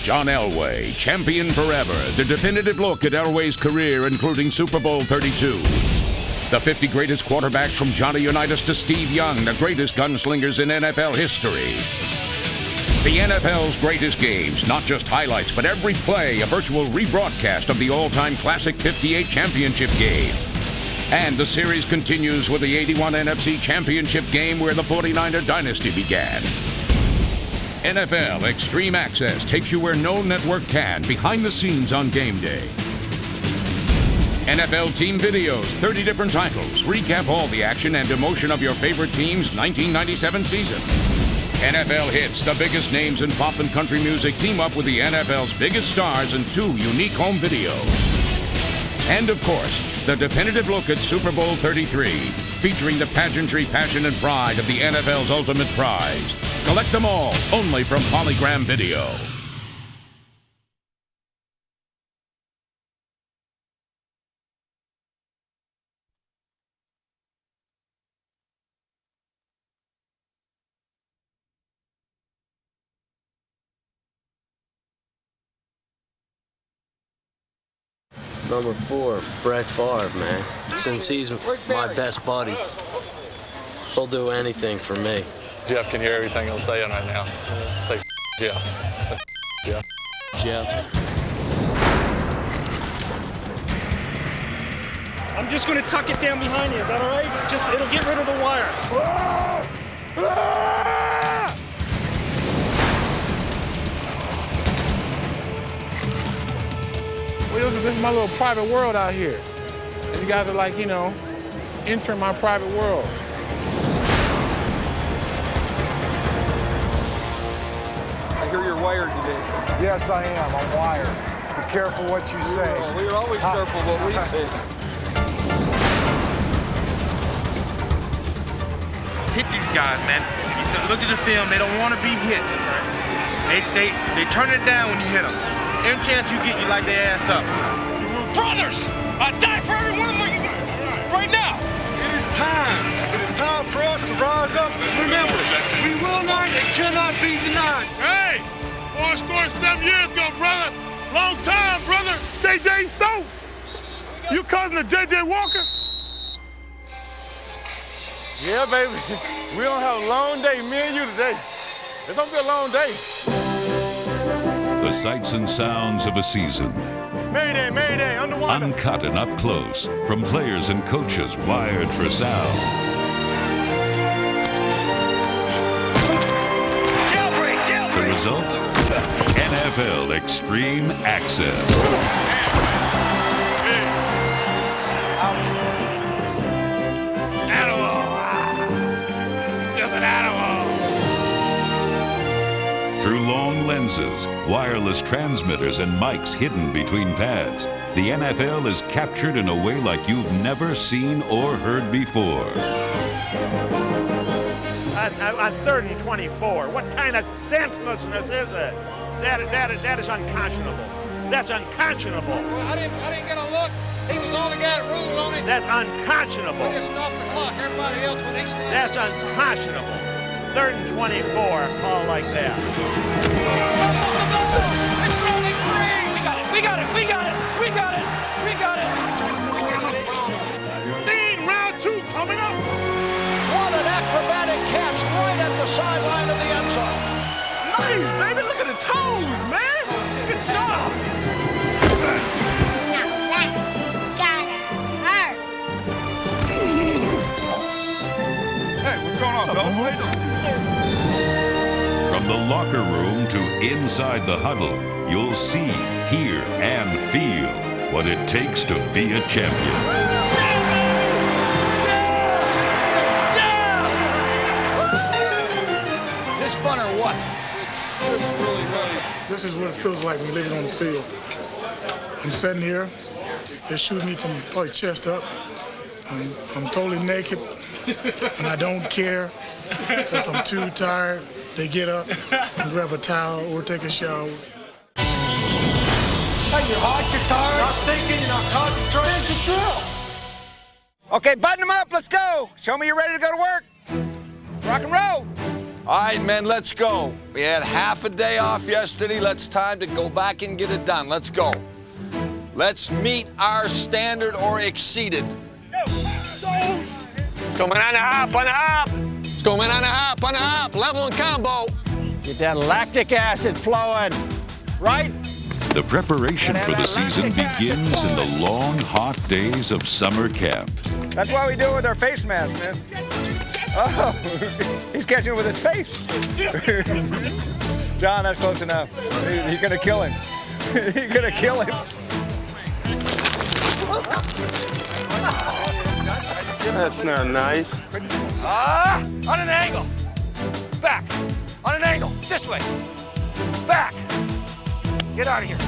John Elway, champion forever. The definitive look at Elway's career, including Super Bowl 32. The 50 greatest quarterbacks from Johnny Unitas to Steve Young, the greatest gunslingers in NFL history. The NFL's greatest games, not just highlights, but every play, a virtual rebroadcast of the all-time classic 58 championship game. And the series continues with the 81 NFC championship game where the 49er dynasty began. NFL Extreme Access takes you where no network can, behind the scenes on game day. NFL team videos, 30 different titles, recap all the action and emotion of your favorite team's 1997 season. NFL Hits, the biggest names in pop and country music, team up with the NFL's biggest stars in 2 unique home videos. And of course, the definitive look at Super Bowl 33, featuring the pageantry, passion, and pride of the NFL's ultimate prize. Collect them all, only from Polygram Video. Number 4, Brett Favre, man. Since he's my best buddy, he'll do anything for me. Jeff can hear everything I'm saying right now. Say Jeff. Jeff. Jeff. I'm just gonna tuck it down behind you, is that all right? It'll get rid of the wire. Well, this is my little private world out here. And you guys are like, you know, entering my private world. I hear you're wired today. Yes, I am. I'm wired. Be careful what you say. We're always careful what we say. Hit these guys, man. You said, look at the film. They don't want to be hit. They turn it down when you hit them. Every chance you get, you light their ass up. We're brothers. I die for every one of them right now. It is time. It is time for us to rise up. Remember, we will not and cannot be denied. Hey, boy scored 7 years ago, brother. Long time, brother. J.J. Stokes. You cousin of J.J. Walker? Yeah, baby. We don't have a long day, me and you today. It's gonna be a long day. The sights and sounds of a season. Mayday, mayday, underwater. Uncut and up close from players and coaches wired for sound. Jailbreak. The result? NFL Extreme Access. Through long lenses, wireless transmitters, and mics hidden between pads, the NFL is captured in a way like you've never seen or heard before. On 3rd and 24, what kind of senselessness is it? That is unconscionable. That's unconscionable. Well, I didn't get a look. He was only got a rule on it. That's unconscionable. We just stopped the clock. Everybody else, when they stopped. That's unconscionable. 3rd and 24, a call like that. We got it. Round 2 coming up. What an acrobatic catch right at the sideline of the end zone. Nice, baby. Look at the toes, man. Good job. Hey, what's going on, fellas? From the locker room to inside the huddle, you'll see, hear, and feel what it takes to be a champion. Is this fun or what? This is what it feels like when you're living on the field. I'm sitting here, they shoot me from probably chest up. I'm totally naked, and I don't care because I'm too tired. They get up and grab a towel or take a shower. Hey, you're hot, you're tired. You're not thinking, you're not concentrating. It's a drill. Okay, button them up, let's go. Show me you're ready to go to work. Rock and roll. All right, men, let's go. We had half a day off yesterday. It's time to go back and get it done. Let's go. Let's meet our standard or exceed it. Coming on the hop, on the hop. It's going on the hop, on the hop. Level and combo. Get that lactic acid flowing, right? The preparation for the season begins in the long, hot days of summer camp. That's why we do it with our face mask, man. Oh, he's catching it with his face. John, that's close enough. You're gonna kill him. You're gonna kill him. That's not nice. On an angle. Back. On an angle. This way. Back. Get out of here.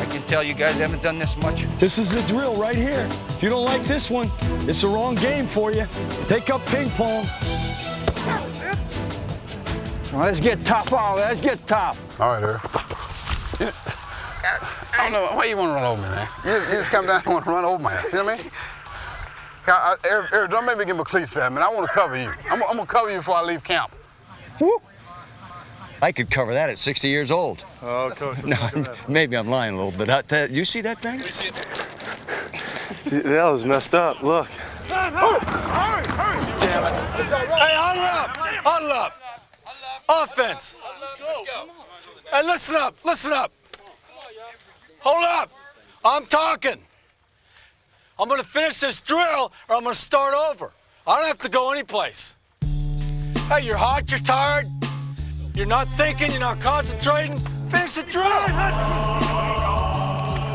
I can tell you guys haven't done this much. This is the drill right here. If you don't like this one, it's the wrong game for you. Take up ping pong. Well, let's get tough, all. Let's get tough. All right, Eric. I don't know why you want to run over me, man. You just come down and want to run over me. You know what I mean? Eric, don't make me get my cleats there, man. I want to cover you. I'm going to cover you before I leave camp. Woo! I could cover that at 60 years old. Oh, Coach. No, maybe I'm lying a little bit. You see that thing? That was messed up. Look. Damn it. Hey, huddle up. Huddle up. Offense. Let's go. Hey, listen up. Listen up. Hold up. I'm talking. I'm going to finish this drill or I'm going to start over. I don't have to go anyplace. Hey, you're hot, you're tired. You're not thinking, you're not concentrating. Finish the drill.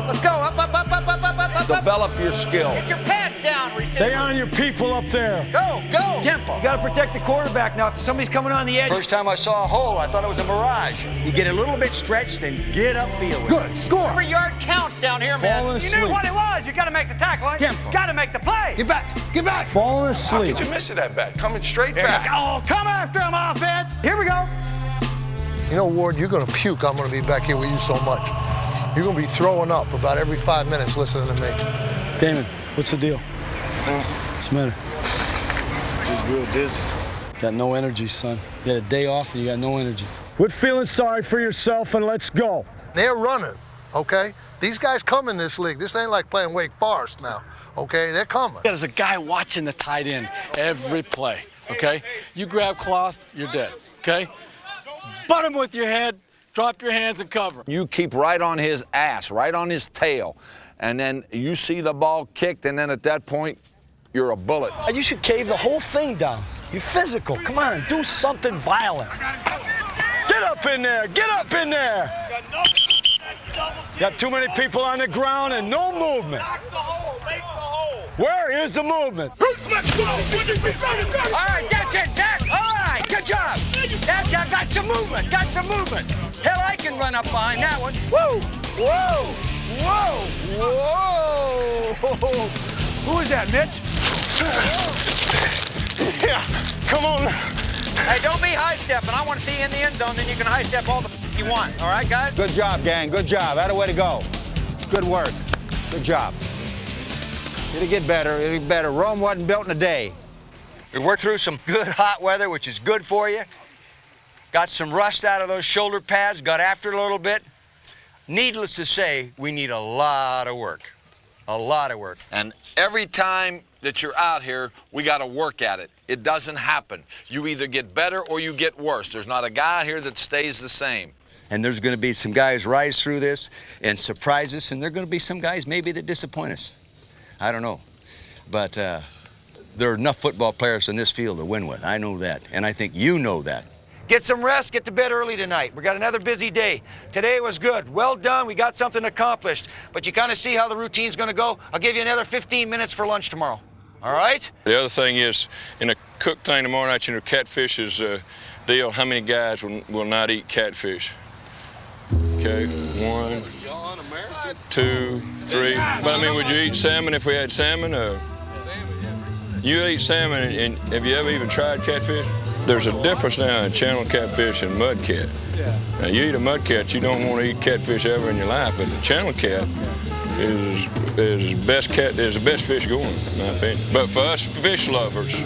Let's go. Up, up, up, up, up, up, up, up. Develop your skill. Get your pants down, receiver. Stay on your people up there. Go, go. Tempo. You got to protect the quarterback now. If somebody's coming on the edge. First time I saw a hole, I thought it was a mirage. You get a little bit stretched, then get upfield. Good. Score. Every yard counts down here, man. Falling You asleep. knew what it was. You got to make the tackle. Tempo. Got to make the play. Get back. Get back. Falling How asleep. could you miss it that back? Coming straight back. Oh, come after him, offense. Here we go. You know, Ward, you're going to puke. I'm going to be back here with you so much. You're going to be throwing up about every 5 minutes listening to me. Damon, what's the deal? What's the matter? Just real dizzy. Got no energy, son. You had a day off and you got no energy. Quit feeling sorry for yourself and let's go. They're running, okay? These guys come in this league. This ain't like playing Wake Forest now, okay? They're coming. There's a guy watching the tight end every play, okay? You grab cloth, you're dead, okay? Butt him with your head, drop your hands and cover. You keep right on his ass, right on his tail, and then you see the ball kicked, and then at that point, you're a bullet. You should cave the whole thing down. You're physical. Come on, do something violent. Get up in there. Get up in there. Got too many people on the ground and no movement. Where is the movement? All right, that's it, Zach. All right, good job. That's it. Got some movement. Got some movement. Hell, I can run up behind that one. Whoa, whoa, whoa, whoa. Who is that, Mitch? Yeah, come on. Hey, don't be high-stepping. I want to see you in the end zone, then you can high-step all the you want. All right, guys? Good job, gang. Good job. That a way to go. Good work. Good job. It'll get better. It'll get better. Rome wasn't built in a day. We worked through some good hot weather, which is good for you. Got some rust out of those shoulder pads. Got after it a little bit. Needless to say, we need a lot of work. A lot of work. And every time that you're out here, we got to work at it. It doesn't happen. You either get better or you get worse. There's not a guy here that stays the same. And there's going to be some guys rise through this and surprise us, and there are going to be some guys maybe that disappoint us. I don't know. But there are enough football players in this field to win with. I know that, and I think you know that. Get some rest, get to bed early tonight. We got another busy day. Today was good. Well done, we got something accomplished. But you kind of see how the routine's gonna go. I'll give you another 15 minutes for lunch tomorrow. All right? The other thing is, in a cook thing tomorrow night, you know, catfish is a deal. How many guys will not eat catfish? Okay, 1, 2, 3. But I mean, would you eat salmon if we had salmon? You eat salmon, and have you ever even tried catfish? There's a difference now in channel catfish and mudcat. Yeah. Now, you eat a mudcat, you don't want to eat catfish ever in your life, but the channel cat is the best fish going, in my opinion. But for us fish lovers,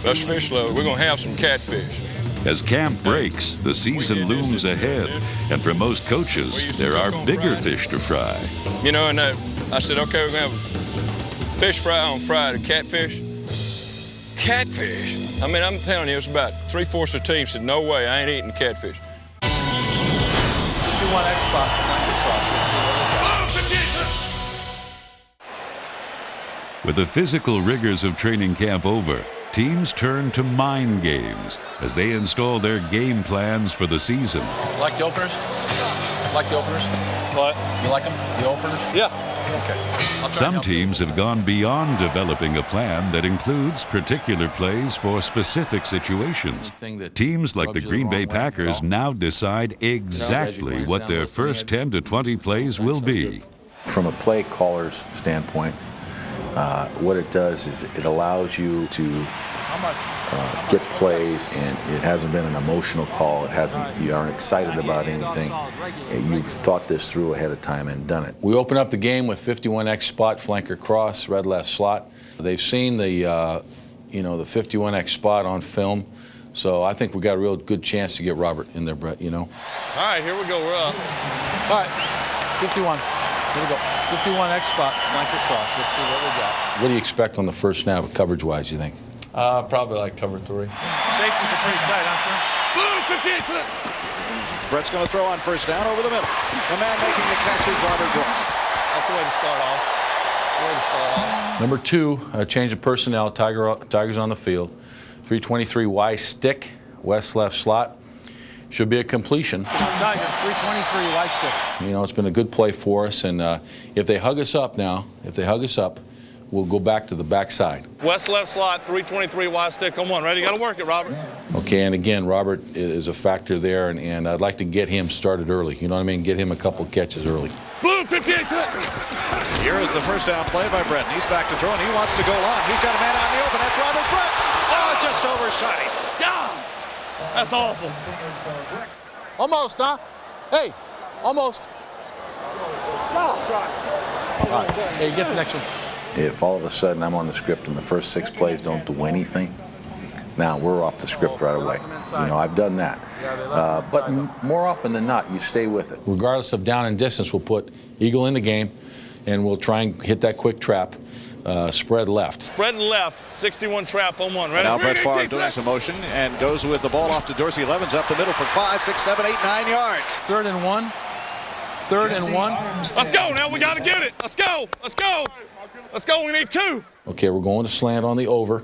we're gonna have some catfish. As camp breaks, the season looms ahead, and for most coaches, there are bigger fish to fry. You know, and I said, okay, we're going to have fish fry on Friday, catfish. Catfish? I mean, I'm telling you, it's about 3/4 of the team said, no way, I ain't eating catfish. With the physical rigors of training camp over, teams turn to mind games as they install their game plans for the season. Like the openers? Like the openers? What? You like them? The openers? Yeah. Okay. Some teams have gone beyond developing a plan that includes particular plays for specific situations. Teams like the Green Bay Packers now decide exactly what their first 10 to 20 plays will be. From a play caller's standpoint, what it does is it allows you to get plays, and it hasn't been an emotional call. You aren't excited about anything. You've thought this through ahead of time and done it. We open up the game with 51X spot, flanker cross, red left slot. They've seen the 51X spot on film, so I think we got a real good chance to get Robert in there, Brett. You know. All right, here we go. We're up. All right, 51. Here we go. 51X spot, flanker cross. Let's see what we got. What do you expect on the first snap, coverage-wise, you think? Probably like cover 3. Safeties are pretty tight, huh, sir? Brett's going to throw on first down over the middle. The man making the catch is Robert Brooks. That's the way to start off. Number 2, change of personnel. Tiger's on the field. 323Y stick, west left slot. Should be a completion. Tiger, 323Y stick. You know, it's been a good play for us, and if they hug us up now, we'll go back to the backside. West left slot, 323 wide stick on 1. Ready? You got to work it, Robert. Okay, and again, Robert is a factor there, and I'd like to get him started early. You know what I mean? Get him a couple catches early. Blue 58. Here is the first down play by Brett. He's back to throw, and he wants to go long. He's got a man out in the open. That's Robert Brooks. Oh, just overshot him. Yeah. That's awesome. Almost, huh? Hey, almost. All right, hey, get the next one. If all of a sudden I'm on the script and the first 6 plays don't do anything, now we're off the script right away. You know, I've done that. But more often than not, you stay with it. Regardless of down and distance, we'll put Eagle in the game, and we'll try and hit that quick trap. Spread left. Spread left, 61 trap on 1. Ready? Now Brett Favre doing some motion and goes with the ball off to Dorsey. Levens up the middle for 5, 6, 7, 8, 9 yards. 3rd and 1. 3rd and 1. Let's go now. We got to get it. Let's go. Let's go. Let's go. We need 2. Okay, we're going to slant on the over.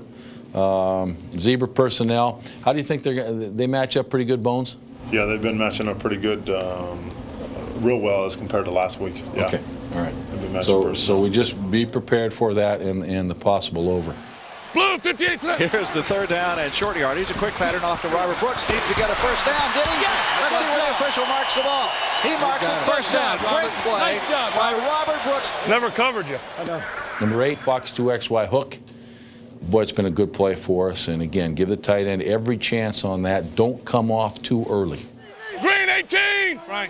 Zebra personnel. How do you think they match up pretty good, Bones? Yeah, they've been matching up pretty good, real well as compared to last week. Yeah. Okay, all right. So we just be prepared for that and the possible over. Blue 58. Here's the 3rd down and short yardage. A quick pattern off to Robert Brooks. Needs to get a first down. Did he? Yes. Let's see where the official marks the ball. He marks it first down. Great play by Robert Brooks. Never covered you. Number 8, Fox 2XY hook. Boy, it's been a good play for us. And again, give the tight end every chance on that. Don't come off too early. Green 18. Right.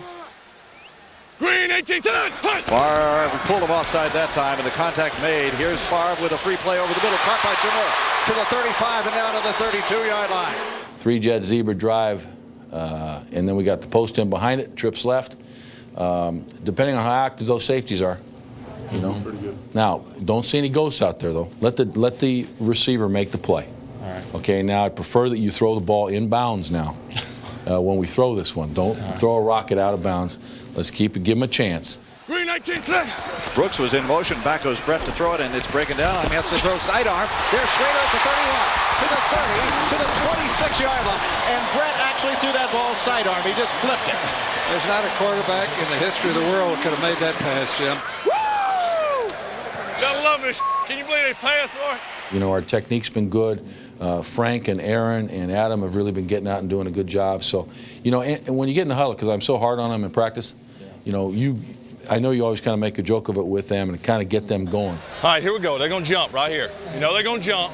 Green 18. Favre pulled him offside that time, and the contact made. Here's Favre with a free play over the middle, caught by Jamur to the 35 and down to the 32-yard line. 3-jet zebra drive, and then we got the post in behind it, trips left. Depending on how active those safeties are, you know. Pretty good. Now, don't see any ghosts out there though. Let the receiver make the play. All right. Okay. Now I prefer that you throw the ball in bounds now. When we throw this one, don't throw a rocket out of bounds. Let's keep it, give him a chance. Green 19. Brooks was in motion. Back goes Brett to throw it, and it's breaking down. He has to throw sidearm. There's Schrader at the 31, to the 30, to the 26-yard line. And Brett actually threw that ball sidearm. He just flipped it. There's not a quarterback in the history of the world could have made that pass, Jim. Woo! Gotta love this. Can you believe they pass, boy? You know, our technique's been good. Frank and Aaron and Adam have really been getting out and doing a good job. So, you know, and when you get in the huddle, because I'm so hard on them in practice, you know, I know you always kind of make a joke of it with them and kind of get them going. All right, here we go. They're going to jump right here. You know they're going to jump.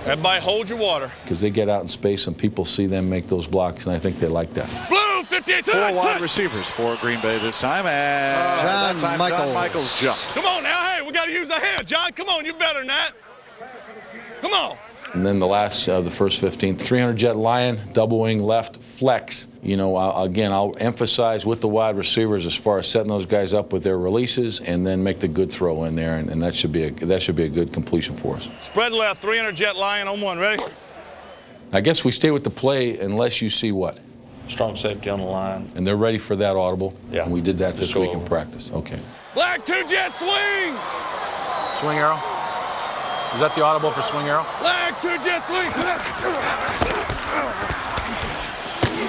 Everybody hold your water. Because they get out in space and people see them make those blocks, and I think they like that. Blue 58. 4 wide receivers for Green Bay this time, and John Michaels jumped. Come on now. Hey, we got to use the head. John, come on. You're better than that. Come on. And then the last of the first 15, 300 jet lion, double wing left flex. You know, again, I'll emphasize with the wide receivers as far as setting those guys up with their releases, and then make the good throw in there, and that should be a good completion for us. Spread left, 300 jet lion on one. Ready? I guess we stay with the play unless you see what? Strong safety on the line. And they're ready for that audible? Yeah. And we did that this week in practice. Okay. Black 2-jet swing! Swing arrow? Is that the audible for swing arrow? Black 2-jet swing!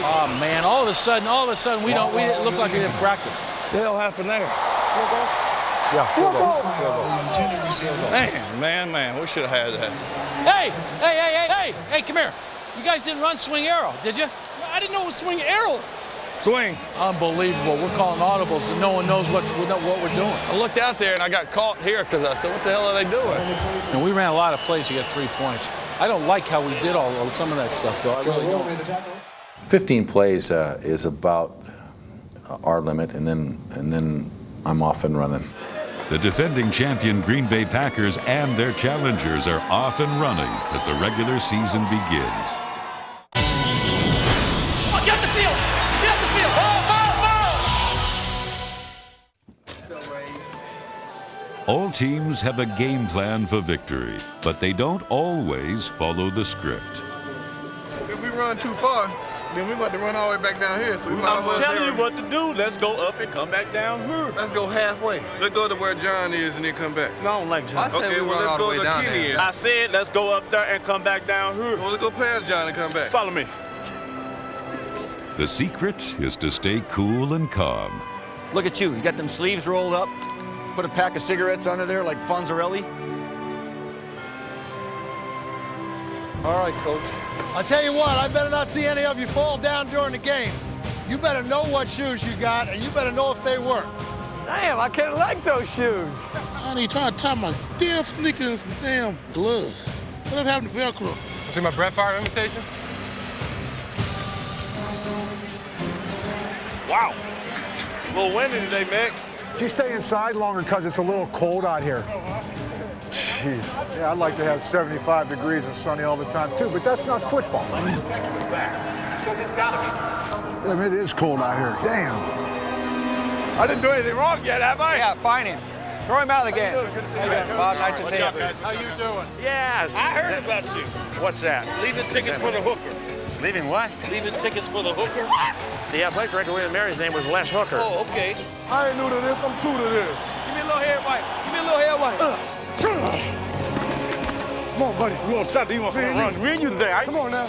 Oh man! All of a sudden, we didn't look like we didn't practice. What the hell happened there? Yeah, field goal. Man, we should have had that. Hey, come here. You guys didn't run swing arrow, did you? I didn't know it was swing arrow. Swing. Unbelievable. We're calling audibles and no one knows what we're doing. I looked out there and I got caught here because I said, what the hell are they doing? And we ran a lot of plays to get 3 points. I don't like how we did some of that stuff, though. I really don't. 15 plays is about our limit, and then I'm off and running. The defending champion Green Bay Packers and their challengers are off and running as the regular season begins. Oh, get the field! Get the field! All teams have a game plan for victory, but they don't always follow the script. If we run too far, then we're about to run all the way back down here. So we might as well I'm telling you what to do. Let's go up and come back down here. Let's go halfway. Let's go to where John is and then come back. No, I don't like John. Okay, well, let's go to Kenny. I said let's go up there and come back down here. Well, let's go past John and come back. Follow me. The secret is to stay cool and calm. Look at you. You got them sleeves rolled up. Put a pack of cigarettes under there like Fonzarelli. All right, Coach. I'll tell you what, I better not see any of you fall down during the game. You better know what shoes you got, and you better know if they work. Damn, I can't like those shoes. I need to try to tie my damn sneakers and some damn gloves. What happened to Velcro? See my Brett Favre imitation? Wow. A little windy today, Mick. You stay inside longer because it's a little cold out here. Jeez. Yeah, I'd like to have 75 degrees and sunny all the time, too, but that's not football. I mean, it is cold out here. Damn. I didn't do anything wrong yet, have I? Yeah, fine him. Throw him out of the game. Bob, nice to see you. How you doing? Yes. I heard about you. What's that? Leaving tickets for the hooker. Leaving what? Leaving tickets for the hooker. What? The athletic director William Mary's name was Les Hooker. Oh, okay. I ain't new to this. I'm true to this. Give me a little hair wipe. Give me a little hair wipe. Come on, buddy. You want to try to run? We ain't you today, all right? Come on now.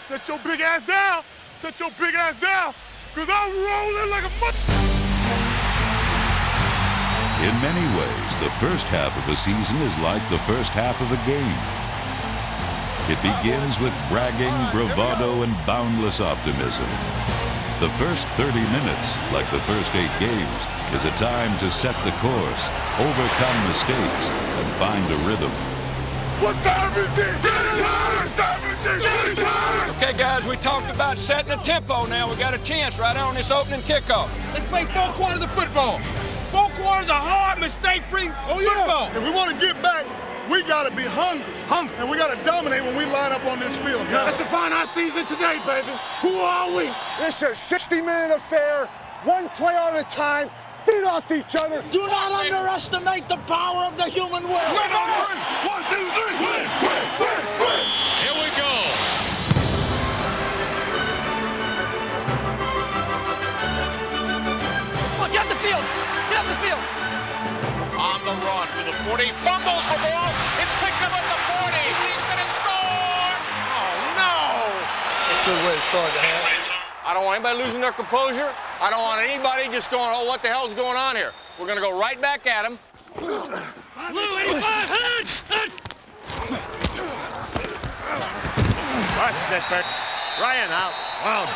Set your big ass down. Set your big ass down. Because I'm rolling like a mother. In many ways, the first half of a season is like the first half of a game. It begins with bragging, bravado, and boundless optimism. The first 30 minutes, like the first 8 games, is a time to set the course, overcome mistakes, and find a rhythm. What time is this? Okay, guys, we talked about setting a tempo now. We got a chance right on this opening kickoff. Let's play 4 quarters of football. 4 quarters of hard, mistake-free football. If we want to get back, we got to be hungry. And we got to dominate when we line up on this field. Let's define our season today, baby. Who are we? It's a 60-minute affair, one play at a time, feed off each other. Do not underestimate the power of the human will. Win on 1, 2, 3. Win. Here we go. Come on, get the field. Get the field. On the run to the 40, fumbles the ball. It's picked up at the 40. He's going to score. Oh, no. Good way to start the half. I don't want anybody losing their composure. I don't want anybody just going, oh, what the hell's going on here? We're going to go right back at him. Blue 85, head! Rush that Ryan out. Wow.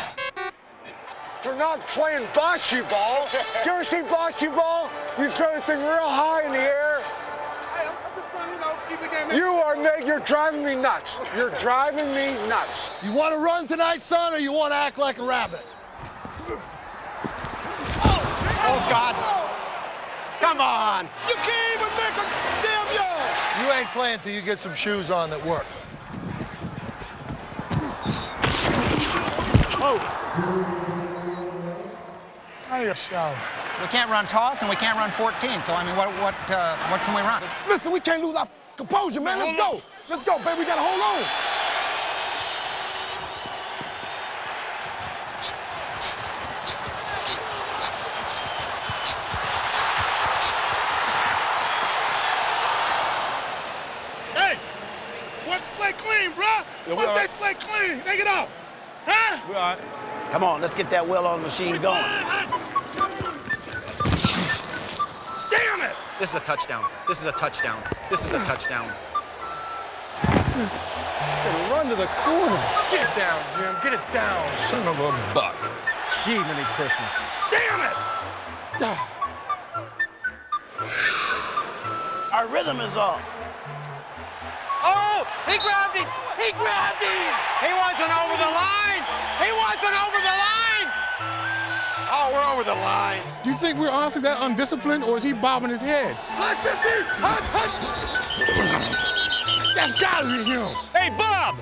We're not playing bocce ball. You ever seen bocce ball? You throw the thing real high in the air. You're driving me nuts. You're driving me nuts. You want to run tonight, son, or you want to act like a rabbit? Oh, God. Come on. You can't even make a damn yard. You ain't playing till you get some shoes on that work. Oh. I need a shower. We can't run toss and we can't run 14. So I mean, what can we run? Listen, we can't lose our composure, man. Let's go. Let's go, baby. We gotta hold on. Hey, wipe the slate clean, bruh. Yeah, Wipe that slate clean. Take it out. Huh? We all right. Come on, let's get that well-oiled machine going. Damn it! This is a touchdown. This is a touchdown. This is a touchdown. Run to the corner. Get it down, Jim. Get it down. Son of a buck. Gee, Merry Christmas. Damn it! Our rhythm is off. Oh, he grabbed him! He grabbed him! He wasn't over the line. He wasn't over the line. Oh, we're over the line. Do you think we're honestly that undisciplined, or is he bobbing his head? That's gotta be him. Hey, Bob!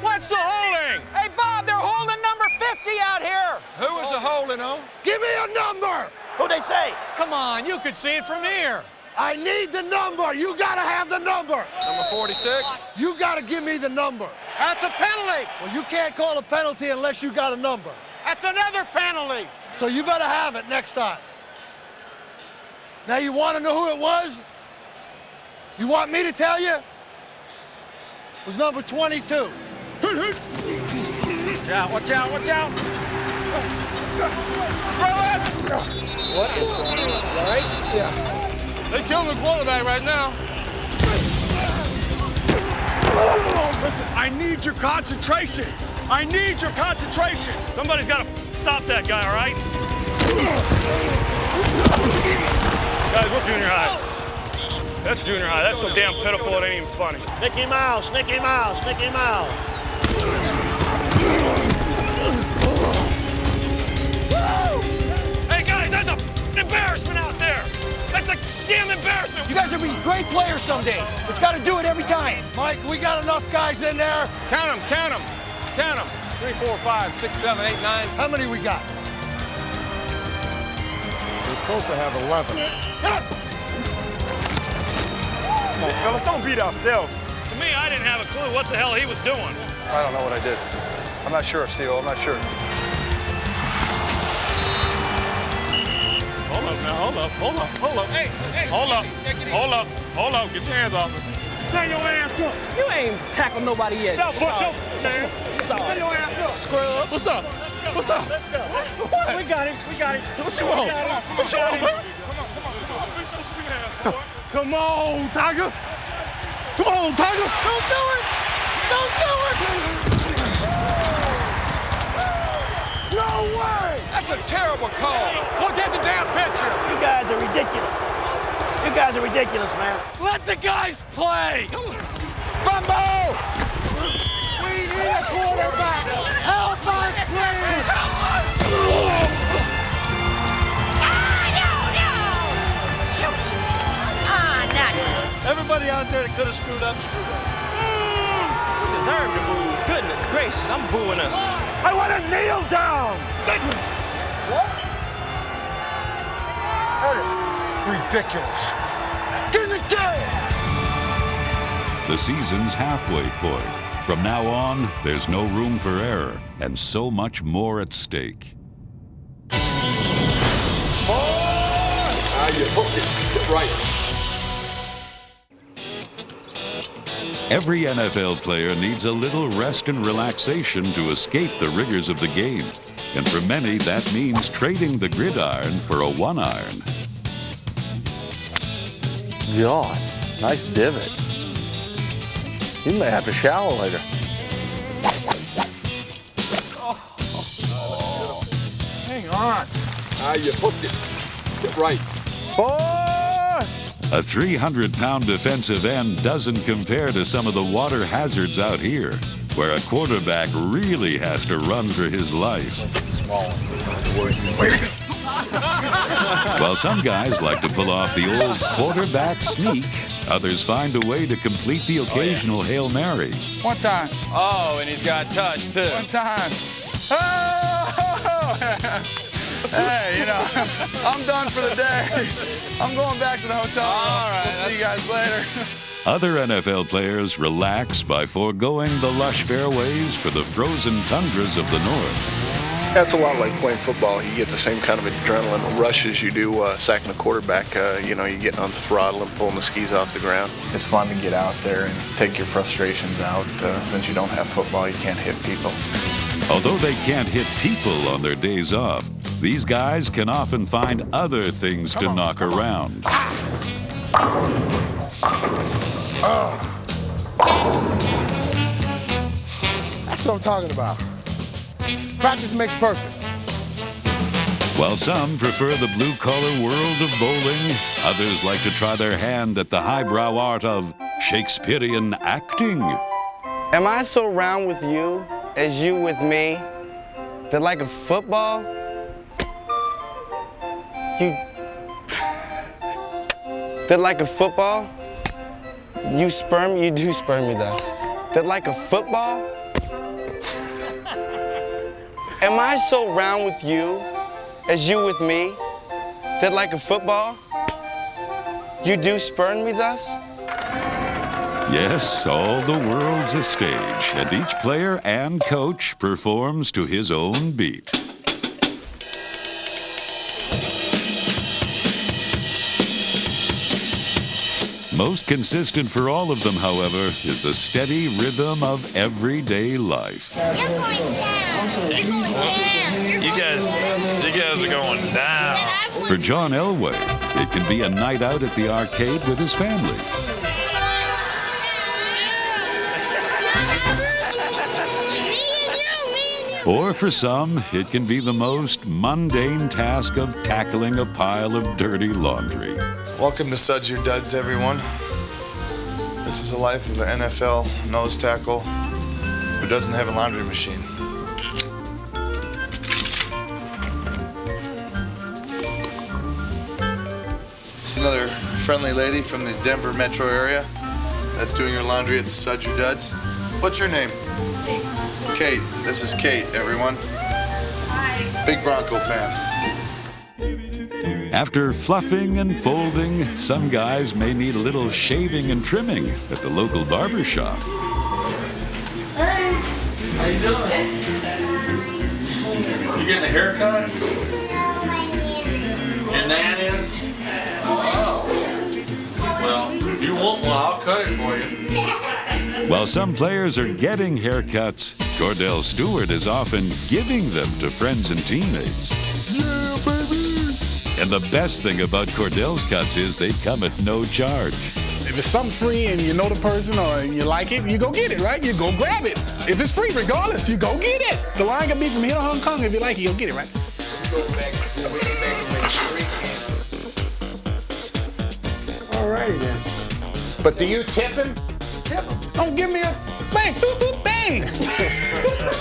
What's the holding? Hey, Bob, they're holding number 50 out here. Who was the holding on? Give me a number. Who'd they say? Come on, you could see it from here. I need the number. You gotta have the number. Number 46? You gotta give me the number. That's a penalty. Well, you can't call a penalty unless you got a number. That's another penalty. So you better have it next time. Now you want to know who it was? You want me to tell you? It was number 22. Watch out, watch out, watch out! What is going on, all right? Yeah. They killing the quarterback right now. Listen, I need your concentration. I need your concentration. Somebody's got to stop that guy, all right? Guys, what's junior high? That's junior high. That's so damn pitiful, it ain't even funny. Mickey Mouse, Mickey Mouse, Mickey Mouse. Hey, guys, that's an embarrassment out there. That's a damn embarrassment. You guys will be great players someday. It's got to do it every time. Mike, we got enough guys in there. Count them, count them, count them. 3, 4, 5, 6, 7, 8, 9. How many we got? We're supposed to have 11. Come on, fellas, don't beat ourselves. To me, I didn't have a clue what the hell he was doing. I don't know what I did. I'm not sure, Steve. I'm not sure. Hold up now, hold up, hold up, hold up. Hey, hold up, hold up, hold up. Get your hands off me. Turn your ass up. You ain't tackled nobody yet. Push up, man. Turn your ass up. Scrub. What's up? What's up? Let's go. What? We got him. We got him. What you want? What you want, man? Come on, Tiger. Come on, Tiger. Don't do it. Don't do it. No way. That's a terrible call. Look at the damn picture. You guys are ridiculous. You guys are ridiculous, man. Let the guys play. Bumbo! We need a quarterback. Help us, please. Everybody out there that could have screwed up, screwed up. We deserve to lose. Goodness gracious, I'm booing us. I want to kneel down. What? That is ridiculous. Get in the game! The season's halfway point. From now on, there's no room for error and so much more at stake. You hooked it. Get right. Every NFL player needs a little rest and relaxation to escape the rigors of the game. And for many, that means trading the gridiron for a one-iron. God, nice divot. You may have to shower later. Hang on. You hooked it. Get right. A 300-pound defensive end doesn't compare to some of the water hazards out here, where a quarterback really has to run for his life. Small. While some guys like to pull off the old quarterback sneak, others find a way to complete the occasional Hail Mary. One time. Oh, and he's got touch, too. One time. Oh! Hey, you know, I'm done for the day. I'm going back to the hotel. All right. We'll see you guys later. Other NFL players relax by foregoing the lush fairways for the frozen tundras of the north. That's a lot like playing football. You get the same kind of adrenaline rush as you do sacking the quarterback. You know, you're getting on the throttle and pulling the skis off the ground. It's fun to get out there and take your frustrations out. Since you don't have football, you can't hit people. Although they can't hit people on their days off, these guys can often find other things to knock around. That's what I'm talking about. Practice makes perfect. While some prefer the blue-collar world of bowling, others like to try their hand at the highbrow art of Shakespearean acting. Am I so round with you as you with me that like a football, that like a football, you do spurn me thus. That like a football, am I so round with you as you with me that like a football, you do spurn me thus? Yes, all the world's a stage, and each player and coach performs to his own beat. Most consistent for all of them, however, is the steady rhythm of everyday life. You're going down. You're going down. You guys are going down. For John Elway, it can be a night out at the arcade with his family. Or for some, it can be the most mundane task of tackling a pile of dirty laundry. Welcome to Suds Your Duds, everyone. This is the life of an NFL nose tackle who doesn't have a laundry machine. It's another friendly lady from the Denver metro area that's doing her laundry at the Suds Your Duds. What's your name? Kate. This is Kate, everyone. Hi. Big Bronco fan. After fluffing and folding, some guys may need a little shaving and trimming at the local barber shop. Hey, how you doing? You getting a haircut? Your nan is? Oh. Well, if you want one, I'll cut it for you. While some players are getting haircuts, Cordell Stewart is often giving them to friends and teammates. Yeah, baby! And the best thing about Cordell's cuts is they come at no charge. If it's something free and you know the person or you like it, you go get it, right? You go grab it. If it's free, regardless, you go get it. The line can be from here to Hong Kong. If you like it, you'll get it, right? Go back way back when the street came. All righty then. But do you tip him? Tip him. Don't give me a bang, bang.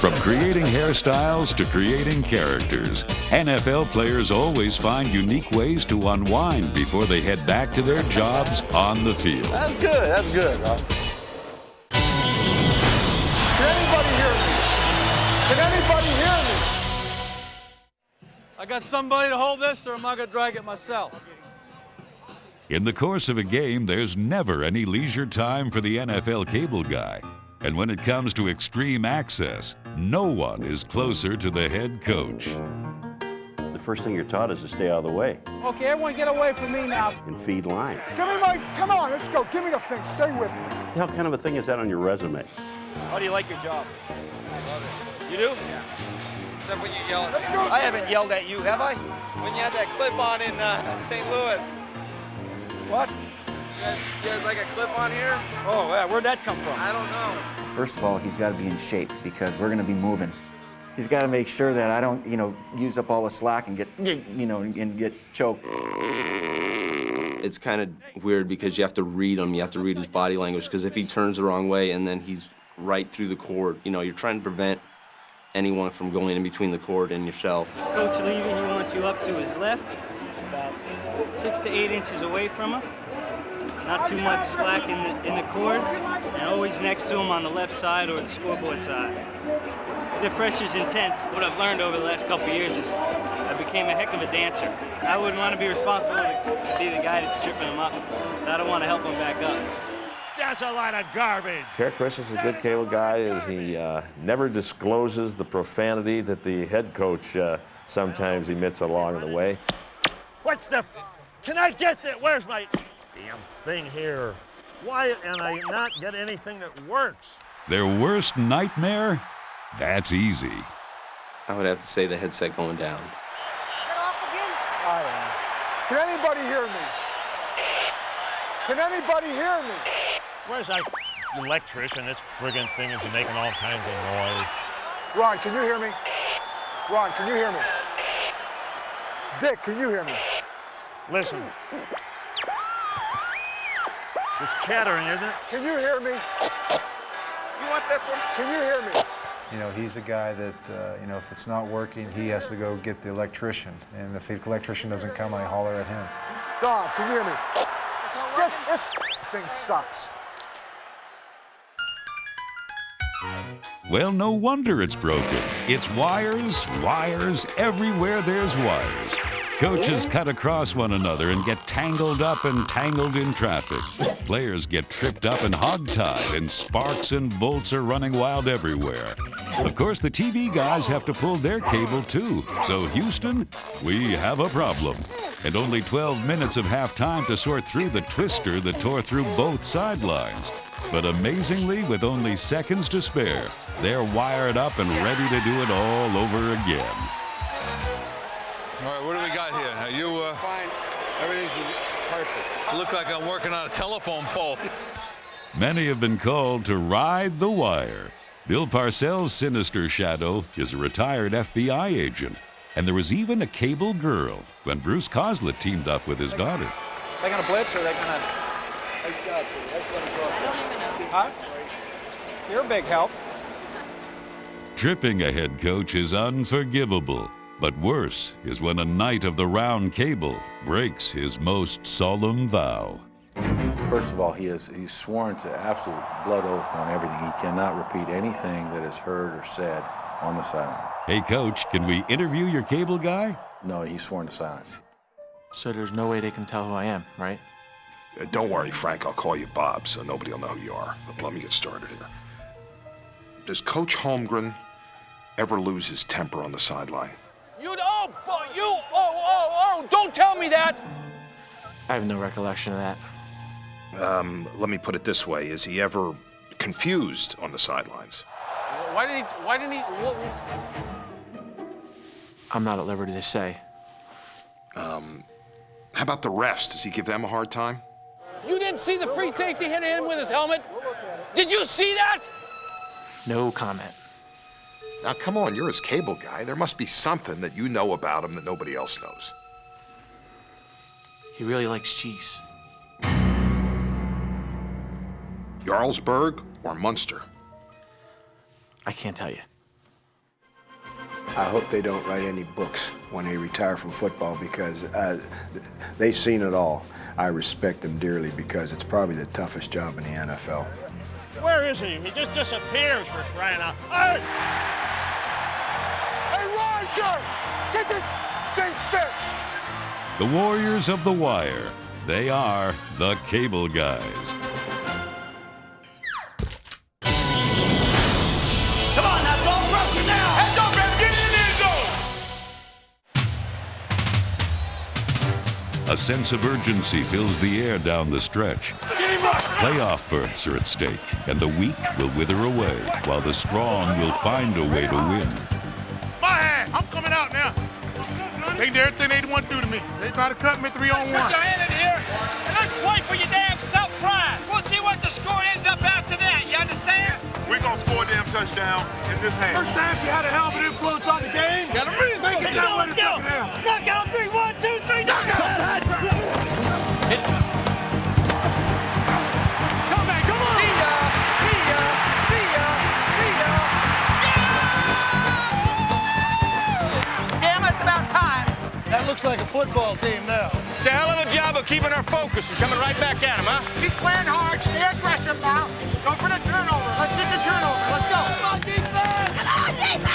From creating hairstyles to creating characters, NFL players always find unique ways to unwind before they head back to their jobs on the field. That's good. That's good. Can anybody hear me? Can anybody hear me? I got somebody to hold this, or am I going to drag it myself? In the course of a game, there's never any leisure time for the NFL cable guy. And when it comes to extreme access, no one is closer to the head coach. The first thing you're taught is to stay out of the way Okay, everyone get away from me now. and feed line. Give me my, come on, let's go. Give me the thing. Stay with me. What the hell kind of a thing is that on your resume? How do you like your job? I love it. You do? Yeah. Except when you yell at me. I haven't yelled at you, have I? When you had that clip on in St. Louis. What? You had like a clip on here? Oh, yeah. Where'd that come from? I don't know. First of all, he's got to be in shape because we're going to be moving. He's got to make sure that I don't, use up all the slack and get, and get choked. It's kind of weird because you have to read him. You have to read his body language because if he turns the wrong way and then he's right through the cord, you're trying to prevent anyone from going in between the cord and yourself. Coach leaving, he wants you up to his left about 6 to 8 inches away from him. Not too much slack in the cord, and always next to him on the left side or the scoreboard side. The pressure's intense. What I've learned over the last couple of years is I became a heck of a dancer. I wouldn't want to be responsible to be the guy that's tripping him up. I don't want to help him back up. That's a lot of garbage. Chris is a good cable guy, is he never discloses the profanity that the head coach sometimes emits along the way. What's the... Can I get that? Where's my damn thing here? Why can I not get anything that works? Their worst nightmare? That's easy. I would have to say the headset going down. Is it off again? I don't know. Can anybody hear me? Can anybody hear me? Where's that electrician? This friggin' thing is making all kinds of noise. Ron, can you hear me? Ron, can you hear me? Dick, can you hear me? Listen. It's chattering, isn't it? Can you hear me? You want this one? Can you hear me? You know, he's a guy that, you know, if it's not working, he has to go get the electrician. And if the electrician doesn't come, I holler at him. Don, can you hear me? This thing sucks. Well, no wonder it's broken. It's wires, wires, everywhere there's wires. Coaches cut across one another and get tangled up and tangled in traffic. Players get tripped up and hogtied, and sparks and volts are running wild everywhere. Of course, the TV guys have to pull their cable too. So, Houston, we have a problem. And only 12 minutes of halftime to sort through the twister that tore through both sidelines. But amazingly, with only seconds to spare, they're wired up and ready to do it all over again. All right, what do we got here? Are you, Fine. Everything's perfect. look like I'm working on a telephone pole. Many have been called to ride the wire. Bill Parcells' sinister shadow is a retired FBI agent. And there was even a cable girl when Bruce Coslet teamed up with his daughter. They gonna blitz or they gonna... Huh? You're a big help. Tripping a head coach is unforgivable. But worse is when a knight of the round cable breaks his most solemn vow. First of all, he's sworn to absolute blood oath on everything. He cannot repeat anything that is heard or said on the sideline. Hey, Coach, can we interview your cable guy? No, he's sworn to silence. So there's no way they can tell who I am, right? Don't worry, Frank. I'll call you Bob, so nobody will know who you are. But let me get started here. Does Coach Holmgren ever lose his temper on the sideline? Don't tell me that! I have no recollection of that. Let me put it this way. Is he ever confused on the sidelines? Why didn't he? I'm not at liberty to say. How about the refs? Does he give them a hard time? You didn't see the free safety hit him with his helmet? Did you see that? No comment. Now, come on, you're his cable guy. There must be something that you know about him that nobody else knows. He really likes cheese. Jarlsberg or Munster? I can't tell you. I hope they don't write any books when they retire from football because they've seen it all. I respect them dearly because it's probably the toughest job in the NFL. Where is he? He just disappears for crying out. Hey! Hey, Roger! Get this thing fixed! The Warriors of the Wire. They are the Cable Guys. Come on, that's all pressure now. Let's go, baby. Get in the end zone. A sense of urgency fills the air down the stretch. Playoff berths are at stake, and the weak will wither away, while the strong will find a way to win. My hand! I'm coming out now. They did everything they want to do to me. They try to cut me 3-on-1. Put your hand in here and let's play for your damn self-pride. We'll see what the score ends up after that. You understand? We're going to score a damn touchdown in this half. First half, you had a hell of an influence on the game. Got a reason. Make it that way the second half. Knockout 3, 1, 2, 3, knockout. Come back, come on. See ya, see ya, see ya, see ya. Yeah! Damn, it's about time. That looks looks like a football team now. It's a hell of a job of keeping our focus and coming right back at him, huh? Keep playing hard, stay aggressive now. Go for the turnover. Let's get the turnover. Let's go. Come on, defense! Come on, defense!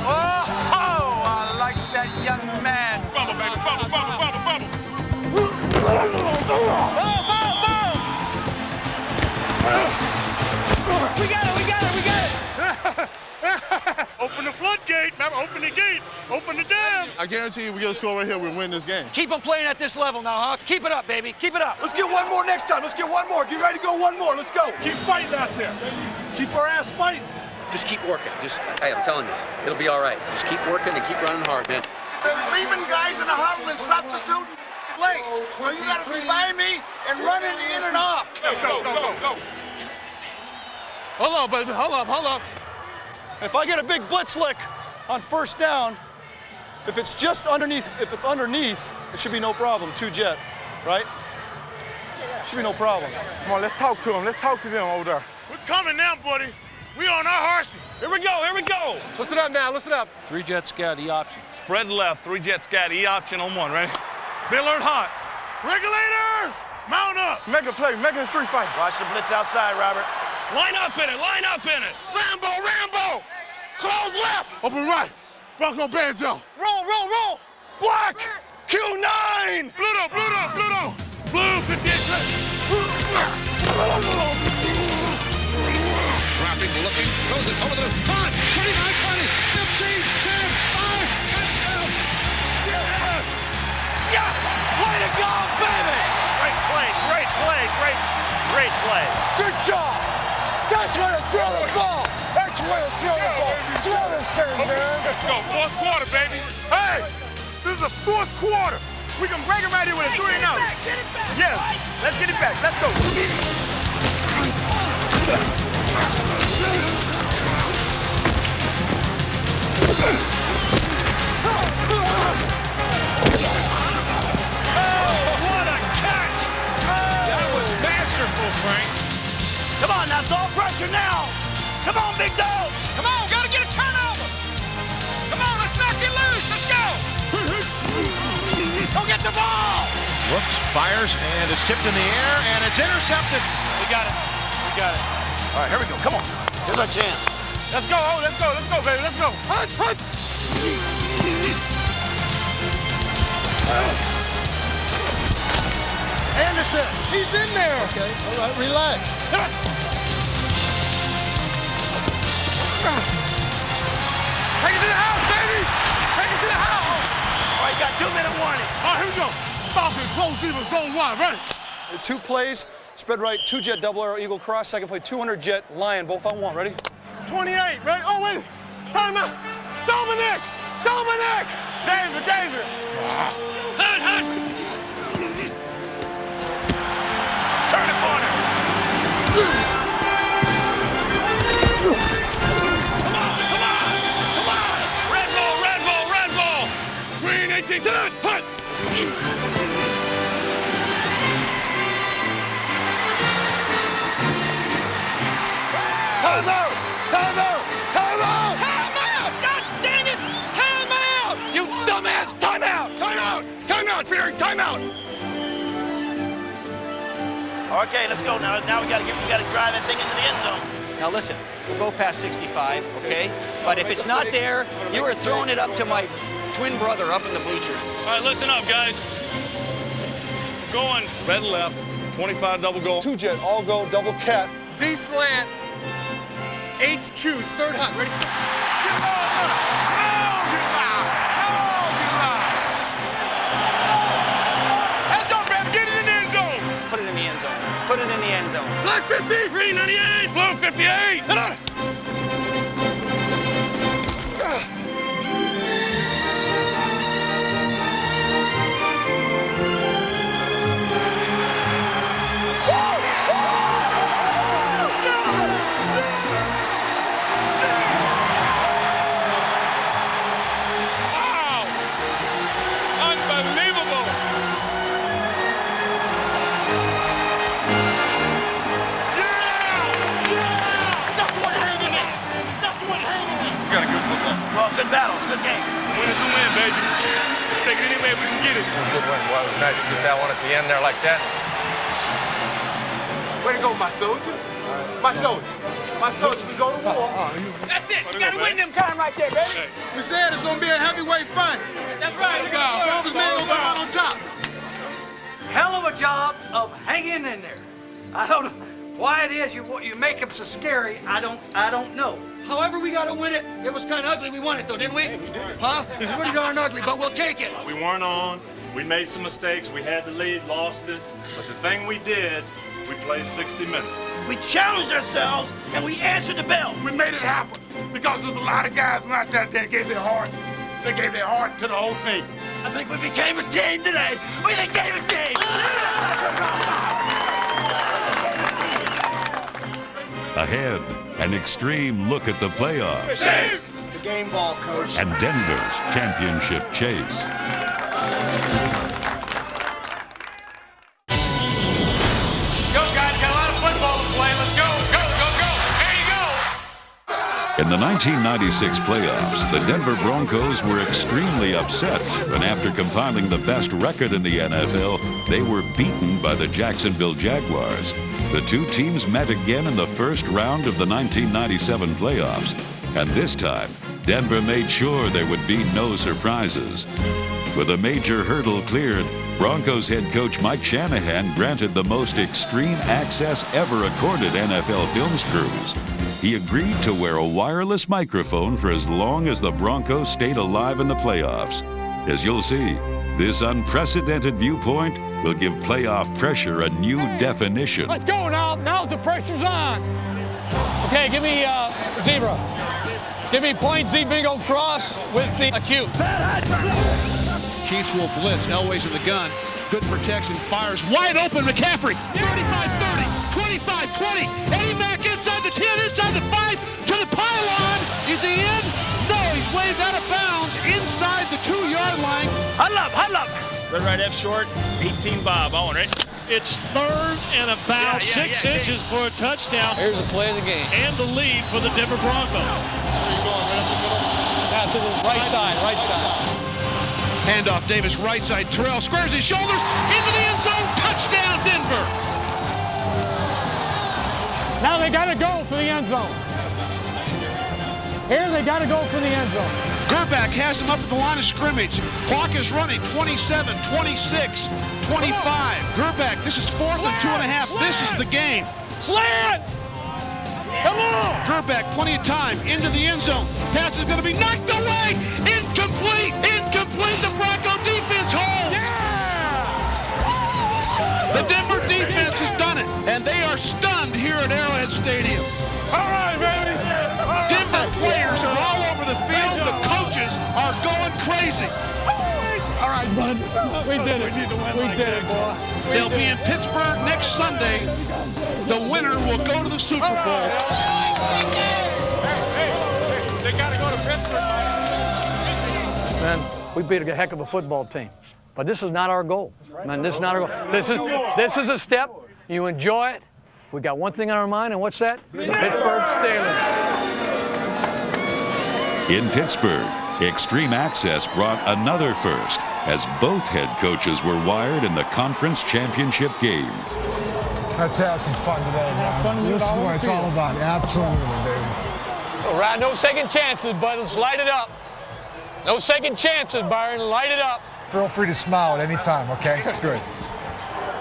Oh, I like that young man. Bubble, baby, bubble, bubble, bubble, bubble. We got it, we got it, we got it! Open the floodgate, remember, open the gate, open the dam. I guarantee you we get a score right here, we'll win this game. Keep them playing at this level now, huh? Keep it up, baby. Keep it up. Let's get one more next time. Let's get one more. Get ready to go one more. Let's go. Keep fighting out there. Keep our ass fighting. Just keep working. Hey, I'm telling you, it'll be all right. Just keep working and keep running hard, man. They're leaving guys in the huddle and substituting late. So you gotta be by me and running in and off. Go, go, go, go. Hold on, baby, hold up. If I get a big blitz lick on first down, if it's just underneath, it should be no problem. 2 jet, right? Should be no problem. Come on, let's talk to them. Let's talk to them over there. We're coming now, buddy. We on our horses. Here we go, here we go. Listen up now, listen up. 3 jet scout, E option. Spread left, 3 jet scat, E option on 1, ready? Be alert hot. Regulator! Mount up! Make a play, make it a street fight. Watch the blitz outside, Robert. Line up in it, line up in it. Rambo! Close left! Open right. Bronco banjo. Roll! Black! Q9! Pluto! Blue, 58 Dropping, looking, throws it over the time. 29, 20, 15, 10, 5, touchdown! Yes! Way to go, baby! Great play. Good job! That's where to throw the ball! That's where to throw the ball! Throw this thing, man! Let's go, 4th quarter, baby. Hey, this is the 4th quarter. We can break him right here with a 3 and out. Get it back! Yes, let's get it back. Let's go. What a catch! That was masterful, Frank. Come on, that's all pressure now! Come on, big dog! Come on, gotta get a turnover. Come on, let's knock it loose. Let's go. Go get the ball. Looks, fires, and it's tipped in the air, and it's intercepted. We got it. All right, here we go. Come on. Here's our chance. Let's go, baby. Let's go. Hunt. Anderson! He's in there. Okay, all right, relax. Take it to the house, baby. Take it to the house. All right, got 2-minute warning. All right, here we go. Falcon, close in with zone 1, ready? 2 plays, spread right, 2 jet double arrow eagle cross. Second play, 200 jet lion, both on 1. Ready? 28, ready? Oh, wait. Time out. Dominic! Danger! Hunt. Turn the corner. Come on. Red ball. Green 18 to hunt. Time out! God dang it! Time out! You dumbass! Time out! Fury! Time out! Okay, let's go now. Now we gotta drive that thing into the end zone. Now listen, we'll go past 65, okay? But if it's not there, you are throwing it up to my twin brother up in the bleachers. All right, listen up, guys. Going. Red left, 25 double goal. 2 jet, all go, double cat. Z slant. H choose. Third hunt. Ready? Let's go, baby. Get it in the end zone. Put it in the end zone. Black 50. Green 98. Blue 58. Hit on it. it. It was a good win. Well, it was nice to get that one at the end there like that. Way to go, my soldier. My soldier. My soldier, we go to war. That's it. You gotta win them kind right there, baby. We said it's gonna be a heavyweight fight. That's right. The strongest man gonna come out on top. Hell of a job of hanging in there. I don't know why it is you make them so scary. I don't know. However, we got to win it. It was kind of ugly. We won it though, didn't we? Huh? It was pretty darn ugly, but we'll take it. We weren't on. We made some mistakes. We had the lead, lost it. But the thing we did, we played 60 minutes. We challenged ourselves and we answered the bell. We made it happen because there's a lot of guys not that they gave their heart. They gave their heart to the whole thing. I think we became a team today. We became a team. Ahead, an extreme look at the playoffs. The game ball, coach. And Denver's championship chase. Go, guys. Got a lot of football to play. Let's go. Go, go, go. There you go. In the 1996 playoffs, the Denver Broncos were extremely upset when, after compiling the best record in the NFL, they were beaten by the Jacksonville Jaguars. The two teams met again in the first round of the 1997 playoffs, and this time, Denver made sure there would be no surprises. With a major hurdle cleared, Broncos head coach Mike Shanahan granted the most extreme access ever accorded NFL Films crews. He agreed to wear a wireless microphone for as long as the Broncos stayed alive in the playoffs. As you'll see, this unprecedented viewpoint will give playoff pressure a new definition. Let's go now. Now the pressure's on. Okay, give me zebra. Give me point Z big old cross with the acute. Chiefs will blitz. Elway's in the gun. Good protection. Fires wide open. McCaffrey. 35-30. 25-20. Eddie Mack inside the 10. Inside the 5. To the pylon. Is he in? No, he's waved out of bounds. Inside the 2-yard line. Huddle up. Huddle up. Red right F short. 18 Bob. On it. It's third and about 6 inches for a touchdown. Here's the play of the game. And the lead for the Denver Broncos. Where are you going? Right up the middle? Now to the right side. Right side. Handoff, Davis, right side. Terrell squares his shoulders into the end zone. Touchdown, Denver. Now they got to go for the end zone. Here they got to go for the end zone. Gerback has him up at the line of scrimmage. Clock is running. 27, 26, 25. Gerback, this is 4th and 2.5. This is the game. Slant! Come on! Gerback, plenty of time. Into the end zone. Pass is going to be knocked away. Incomplete. Incomplete. The Bronco defense holds. Yeah! The Denver defense has done it, and they are stunned here at Arrowhead Stadium. All right, baby. Denver players are all over the field. The coaches are going crazy. All right, bud. We did it. We did it, boy. They'll be in Pittsburgh next Sunday. The winner will go to the Super Bowl. They got to go to Pittsburgh. Man, we beat a heck of a football team. But this is not our goal. Man, this is not our goal. This is a step. You enjoy it. We got one thing on our mind, and what's that? The Pittsburgh Steelers. In Pittsburgh, Extreme Access brought another first, as both head coaches were wired in the conference championship game. Let's have some fun today, man. This is what it's all about. Absolutely, baby. All right, no second chances, bud. Let's light it up. No second chances, Byron. Light it up. Feel free to smile at any time, okay? Good.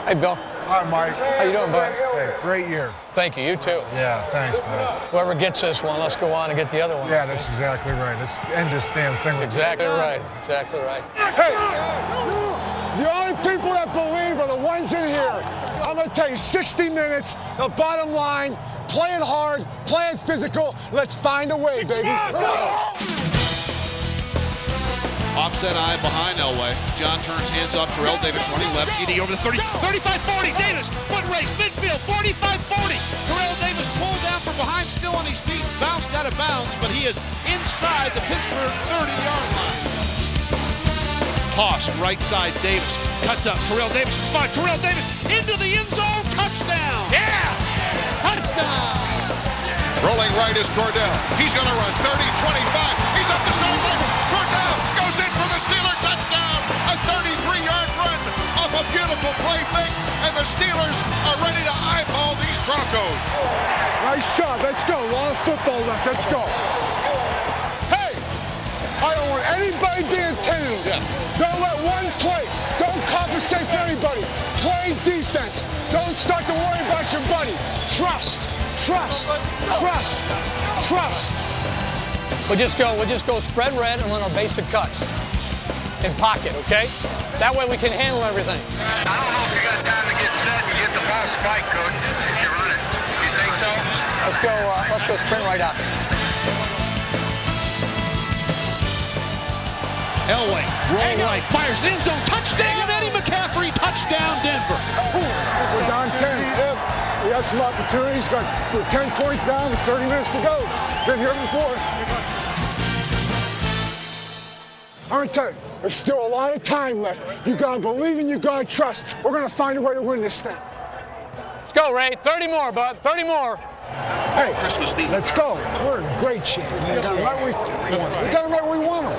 Hey, Bill. Hi, Mike. How you doing, bud? Hey, great year. Thank you. You too. Yeah, thanks, man. Whoever gets this one, let's go on and get the other one. Yeah, that's exactly right. Let's end this damn thing. That's exactly right. Exactly right. Hey, the only people that believe are the ones in here. I'm going to tell you, 60 minutes, the bottom line, play it hard, play it physical. Let's find a way, baby. Offset eye behind Elway. John turns hands off. Terrell Davis running left. TD over the 30. 35-40. Davis. Foot race. Midfield. 45-40. Terrell Davis pulled down from behind. Still on his feet. Bounced out of bounds. But he is inside the Pittsburgh 30-yard line. Toss. Right side. Davis. Cuts up. Terrell Davis. Terrell Davis into the end zone. Touchdown. Yeah. Touchdown. Rolling right is Cordell. He's going to run 30, 25. He's up the sideline. Cordell goes in for the Steeler touchdown. A 33-yard a beautiful play fake, and the Steelers are ready to eyeball these Broncos. Nice job. Let's go. A lot of football left. Let's go. Hey, I don't want anybody being tentative. Don't let one play. Don't compensate for anybody. Play defense. Don't start to worry about your buddy. Trust. Trust. Trust. Trust. We'll just go spread red and run our basic cuts in pocket, okay? That way we can handle everything. I don't know if you got time to get set and get the ball spiked, Coach, if you run it. You think so? Let's go sprint right out. Elway, roll right, fires end zone, touchdown, Eddie McCaffrey, touchdown, Denver. We're down 10. Yep. We got some opportunities. We're 10 points down with 30 minutes to go. Been here before. All right, sir. There's still a lot of time left. You gotta believe and you gotta trust. We're gonna find a way to win this thing. Let's go, Ray. 30 more, bud. 30 more. Hey, let's go. We're in great shape. We got them right where we want them.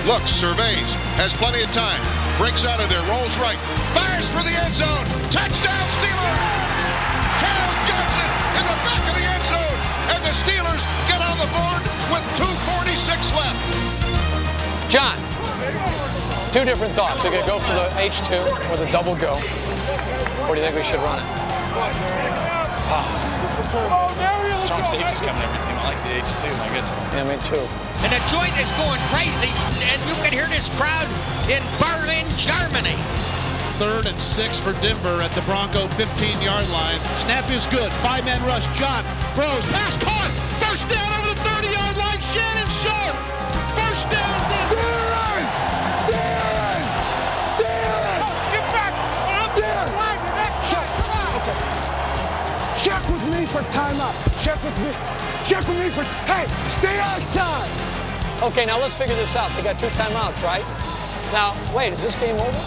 Looks, surveys, has plenty of time. Breaks out of there, rolls right, fires for the end zone. Touchdown, Steelers! Charles Johnson in the back of the end zone. And the Steelers get on the board with 2:46 left. John, two different thoughts. We could go for the H2 or the double go. Or do you think we should run it? Strong safety's coming every team. I like the H2, I guess. Yeah, me too. And the joint is going crazy, and you can hear this crowd in Berlin, Germany. 3rd and 6 for Denver at the Bronco 15-yard line. Snap is good. 5-man rush. John throws. Pass caught. First down over the 30-yard line. Shannon Sharp. First down, Denver. Get back. Check. Okay. Check with me for timeout. Check with me. Check with me for. Hey, stay outside. Okay, now let's figure this out. They got 2 timeouts, right? Now, wait, is this game over?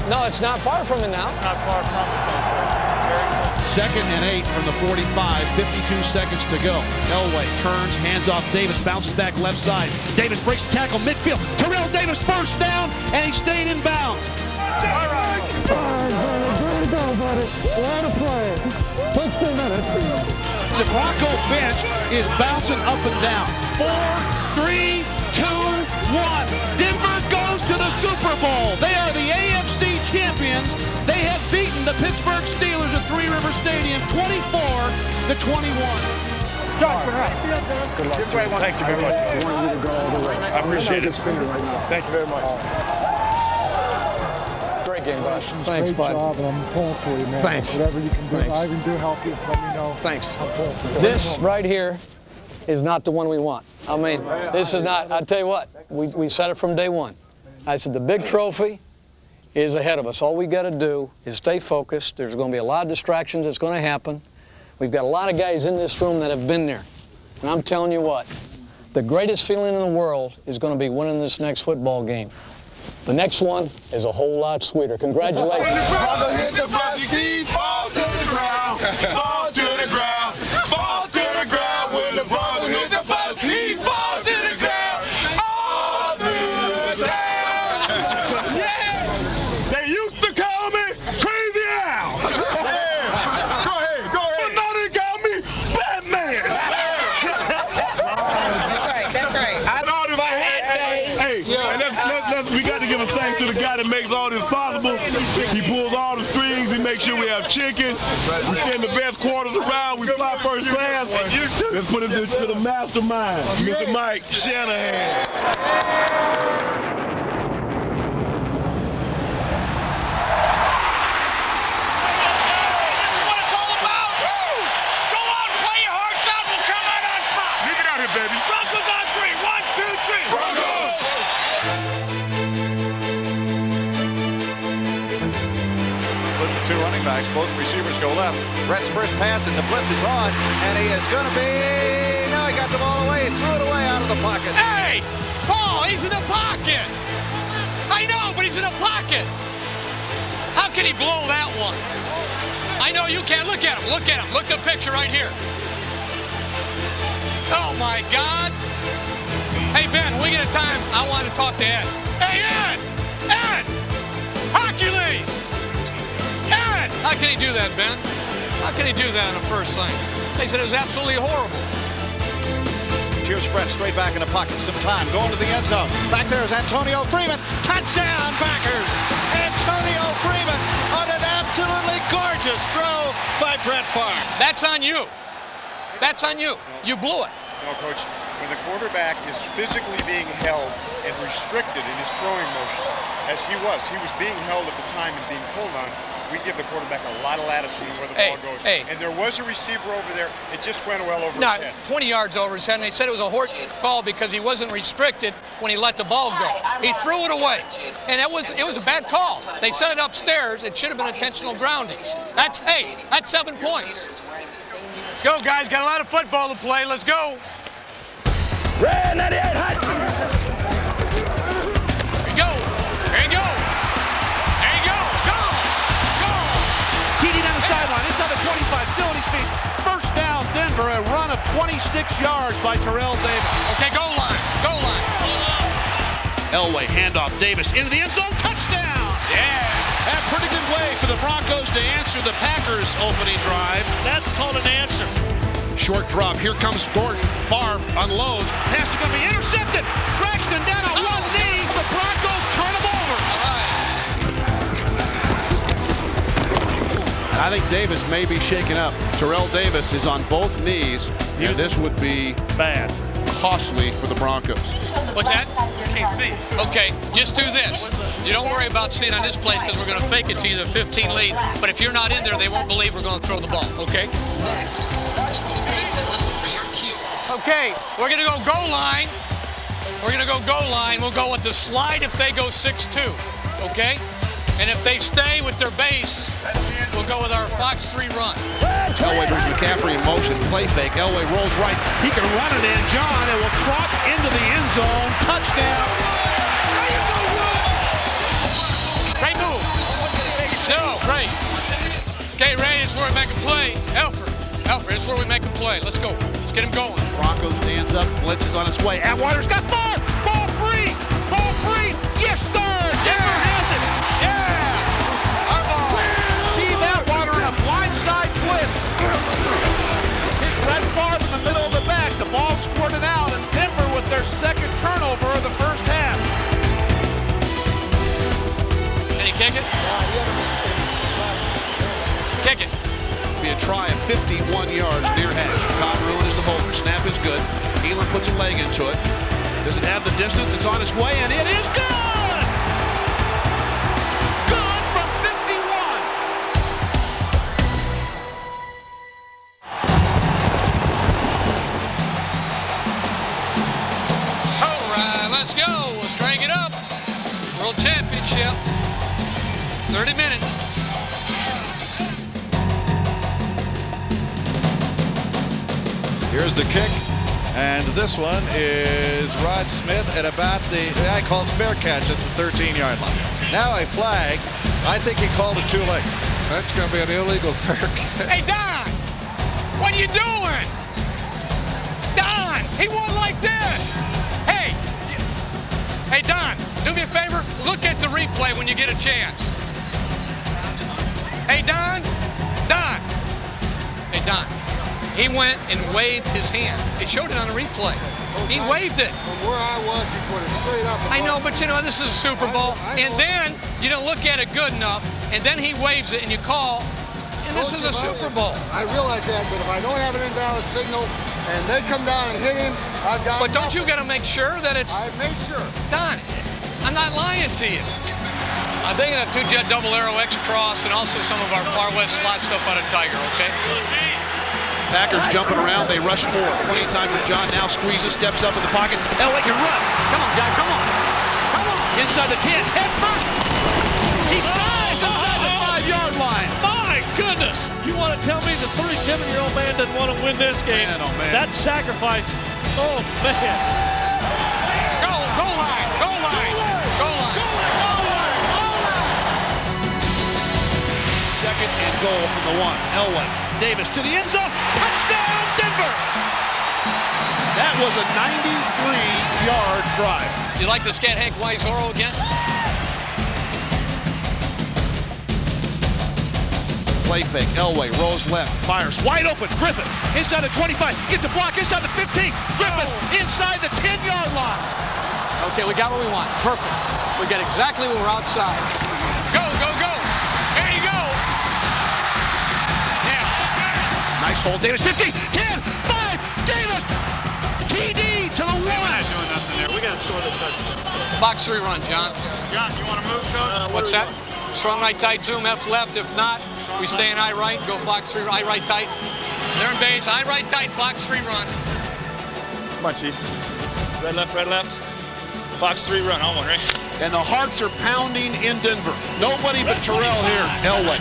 No, it's not far from it now. Not far from it. 2nd and 8 from the 45. 52 seconds to go. Elway turns, hands off Davis, bounces back left side. Davis breaks the tackle midfield. Terrell Davis first down, and he stayed in bounds. All right. Way to go, buddy. Way to play. 60 minutes. The Bronco bench is bouncing up and down. 4, 3, 2, 1. Denver goes to the Super Bowl. They are the AFC champions. They have beaten the Pittsburgh Steelers at Three River Stadium 24-21. Good luck. Thank you very much. I want you to go all the way. I appreciate it. Right now. Thank you very much. Great game, bud. Thanks, Great bud. job, and I'm pulling for you, man. Thanks. Whatever you can do, Thanks. I can do help you. Let me know. Thanks. I'm pulling for you. This right here is not the one we want. I mean, this is not, I'll tell you what, we said it from day one. I said the big trophy is ahead of us. All we got to do is stay focused. There's going to be a lot of distractions that's going to happen. We've got a lot of guys in this room that have been there. And I'm telling you what, the greatest feeling in the world is going to be winning this next football game. The next one is a whole lot sweeter. Congratulations. Fall to the ground, fall to the ground, fall to the ground. When the brother hit the bus, he falls to the ground. All through the town. Yeah. They used to call me Crazy Al. Yeah. Go ahead. But now they call me Batman. That's right. I thought if I had that. We got to give a thanks to the guy that makes all this possible. He pulls all the strings. He makes sure we have chicken. We send the best quarters around. We fly first class. Let's put it to the mastermind, Mr. Mike Shanahan. Both receivers go left. Brett's first pass and the blitz is on, and he is going to be. Now he got the ball away, threw it away out of the pocket. Hey! Paul, he's in the pocket! I know, but he's in the pocket! How can he blow that one? I know you can't. Look at him, look at him. Look at the picture right here. Oh my God! Hey, Ben, when we get a time, I want to talk to Ed. Hey, Ed! Ed! Hercules! Ed! How can he do that, Ben? How can he do that on the first thing? They said it was absolutely horrible. Here's Brett straight back in the pocket. Some time going to the end zone. Back there is Antonio Freeman. Touchdown, Packers! Antonio Freeman on an absolutely gorgeous throw by Brett Favre. That's on you. That's on you. You blew it. No, Coach. When the quarterback is physically being held and restricted in his throwing motion, as he was being held at the time and being pulled on, we give the quarterback a lot of latitude in where the ball goes. And there was a receiver over there. It just went well over his head. 20 yards over his head, and they said it was a horse call because he wasn't restricted when he let the ball go. He threw it away, and it was a bad call. They said it upstairs. It should have been intentional grounding. That's 7 points. Let's go, guys. Got a lot of football to play. Let's go. Red 98 hot. There you go. There you go. There you go. Go. Go. TD down the sideline, inside the 25, still at his feet. First down, Denver, a run of 26 yards by Terrell Davis. Okay, goal line. Goal line. Elway, handoff, Davis into the end zone, touchdown! Yeah. A pretty good way for the Broncos to answer the Packers' opening drive. That's called an answer. Short drop, here comes Gordon. Favre unloads. Pass is going to be intercepted. Braxton down on one knee. The Broncos turn him over. I think Davis may be shaken up. Terrell Davis is on both knees, and this would be bad, costly for the Broncos. What's that? Can't see. Okay, just do this. You don't worry about seeing on this place because we're going to fake it to you, the 15 lead. But if you're not in there, they won't believe we're going to throw the ball, okay? Okay, we're going to go goal line. We're going to go goal line. We'll go with the slide if they go 6-2, okay? And if they stay with their base, we'll go with our Fox 3 run. Elway brings McCaffrey in motion, play fake. Elway rolls right. He can run it in. John, it will trot into the end zone. Touchdown. Great move. No, great. Okay, Ray, this is where we make a play. Alfred, this is where we make a play. Let's go. Let's get him going. Broncos stands up. Blitz is on its way. Atwater's got 4. Ball free. Ball free. Yes, sir. Denver has it. Yeah. Our ball. Steve Atwater in a blindside twist. Hit Brett Favre in the middle of the back. The ball squirted out, and Denver with their second turnover of the first half. Can he kick it? Kick it. Be a try of 51 yards near hash. Todd Ruin is the holder. Snap is good. Elam puts a leg into it. Does it have the distance? It's on its way, and it is good! Good from 51! All right, let's go. Let's drag it up. World Championship. 30 minutes. Here's the kick, and this one is Rod Smith at about the, I call it fair catch at the 13-yard line. Now a flag. I think he called it too late. That's going to be an illegal fair catch. Hey, Don, what are you doing? Don, he won like this. Hey, Don, do me a favor. Look at the replay when you get a chance. Hey, Don. Hey, Don. He went and waved his hand. It showed it on the replay. He waved it. From where I was, he put it straight up. I know, but you know, this is a Super Bowl. And then you don't look at it good enough, and then he waves it and you call, and this is a Super Bowl. I realize that, but if I don't have an invalid signal and they come down and hit him, I've got. But don't you got to make sure that it's. I've made sure. Don, I'm not lying to you. I'm thinking of 2-jet double arrow extra cross and also some of our far west slot stuff out of Tiger, okay? Packers jumping around, they rush forward. Plenty of time for John, now squeezes, steps up in the pocket. Elway can run. Come on, guy, come on. Come on. Inside the 10, head first. He dives inside the 5-yard line. My goodness. You want to tell me the 37-year-old man doesn't want to win this game? Man, oh, man. That sacrifice. Oh, man. Goal line. Second and goal from the 1. Elway. Davis to the end zone. Touchdown, Denver! That was a 93-yard drive. You like to scat Hank Weizoro again? Play fake. Elway rolls left, fires wide open. Griffin inside the 25, gets a block inside the 15. Griffin inside the 10-yard line. Okay, we got what we want. Perfect. We got exactly what we're outside. Go, go, go. There you go. Yeah. Nice hold. Davis 50, 10, 5. Davis. TD to the 1. We're not doing nothing there. We got to score the touchdown. Box 3 run, John. John, you want to move, Coach? What's that? Strong right tight, zoom, F left. If not, we stay in I right, go Fox 3, I right tight. They're in base, I right tight, Fox 3 run. Come on, Chief. Red left, red left. Fox 3 run, on one, right? And the hearts are pounding in Denver. Nobody but Terrell here. Elway.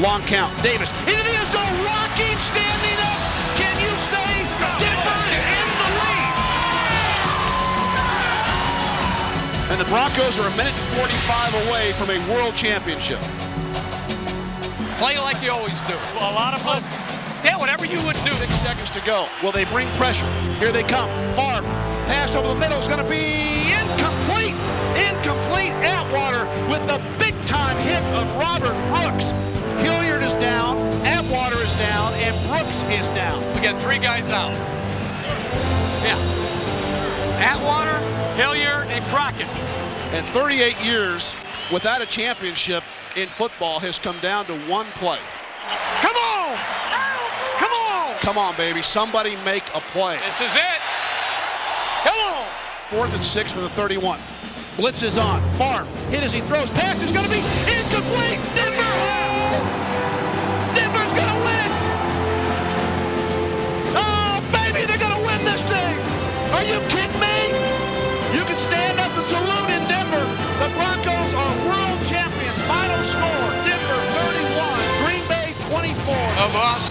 Long count. Davis into the end zone, rocking, standing up. Can you say Denver is in the lead? And the Broncos are a minute and 45 away from a world championship. Play like you always do. Well, a lot of fun. Yeah, whatever you would do. 6 seconds to go. Will they bring pressure? Here they come. Favre. Pass over the middle is going to be incomplete. Incomplete. Atwater with the big-time hit of Robert Brooks. Hilliard is down. Atwater is down. And Brooks is down. We got 3 guys out. Yeah. Atwater, Hilliard, and Crockett. And 38 years without a championship in football has come down to one play. Come on! Come on! Come on, baby. Somebody make a play. This is it. Come on! 4th and 6 for the 31. Blitz is on. Favre hit as he throws. Pass is going to be incomplete. Denver has. Denver's going to win it. Oh, baby, they're going to win this thing. Are you kidding me? You can stand up the salute in Denver. The Broncos are world champions. Final score, Denver 31, Green Bay 24. Of us.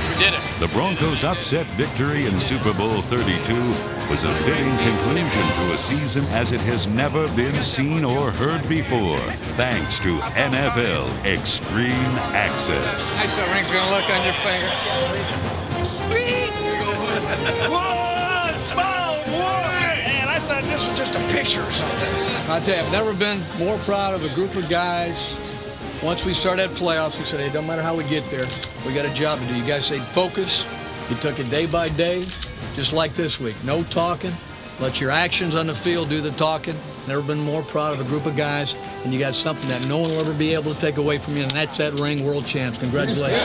We did it. The Broncos' upset victory in Super Bowl 32 was a fitting conclusion to a season as it has never been seen or heard before, thanks to NFL Extreme Access. Nice that ring's gonna look on your finger. Sweet! One small boy! Man, I thought this was just a picture or something. I tell you, I've never been more proud of a group of guys. Once we started playoffs, we said, hey, it doesn't matter how we get there, we got a job to do. You guys stayed focused. You took it day by day, just like this week. No talking. Let your actions on the field do the talking. Never been more proud of a group of guys, and you got something that no one will ever be able to take away from you, and that's that ring, world champs. Congratulations.